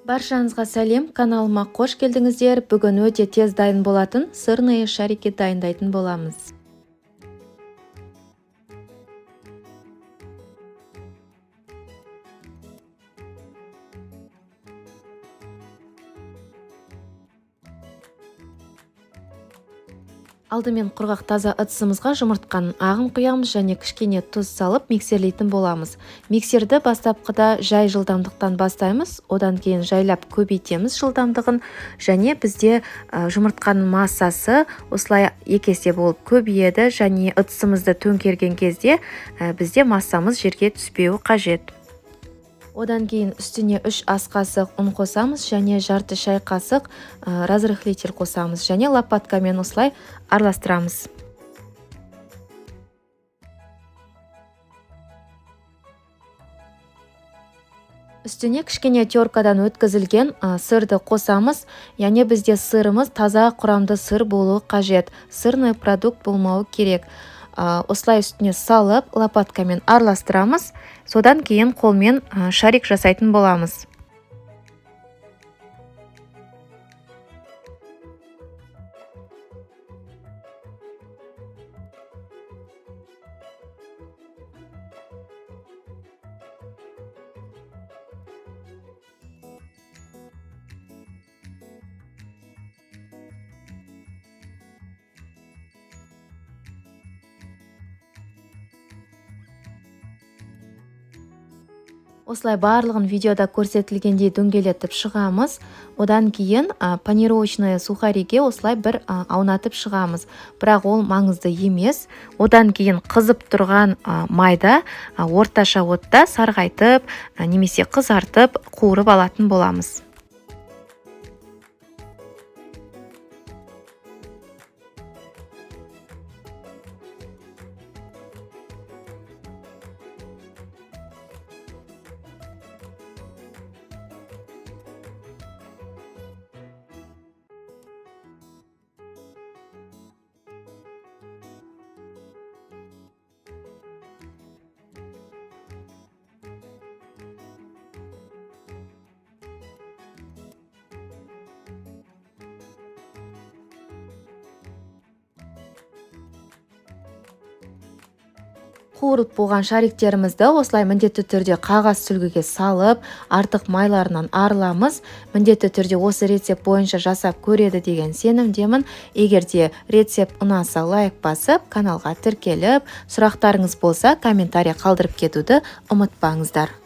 Баршаңызға сәлем, каналыма қош келдіңіздер. Бүгін өте тез дайын болатын сырные шарики дайындайтын боламыз. Алдымен құрғақ таза ыдысымызға жұмыртқаның ағын құямыз және кішкене тұз салып миксерлейтін боламыз. Миксерді бастапқыда жай жылдамдықтан бастаймыз, одан кейін жайлап көбейтеміз жылдамдығын, және бізде жұмыртқаның массасы осылай екі есе болып көбейеді, және ыдысымызды төңкерген кезде бізде массамыз жерге түспеуі қажет. Одан кейін үстіне 3 ас қасық ұн қосамыз және жарты шай қасық разрыхлитель қосамыз және лопаткамен осылай араластырамыз. Үстіне кішкене теркадан өткізілген сырды қосамыз, яғни бізде сырымыз таза құрамды сыр болуы қажет, сырный продукт болмауы керек. Осылай үстіне салып лопаткамен араластырамыз, содан кейін қолмен шарик жасайтын боламыз. Осылай барлығын видеода көрсетілгендей дөңгелетіп шығамыз. Одан кейін панировочный сухариге осылай бір аунатып шығамыз. Бірақ ол маңызды емес. Одан кейін қызып тұрған майда орташа отта сарғайтып, немесе қызартып, қуырып алатын боламыз. Қуырып болған шариктерімізді осылай міндетті түрде қағаз сүлгіге салып, артық майларынан арыламыз. Міндетті түрде осы рецепт бойынша жасап көреді деген сенімдемін. Егер де рецепт ұнаса, лайк басып, каналға тіркеліп, сұрақтарыңыз болса, комментарий қалдырып кетуді ұмытпаңыздар.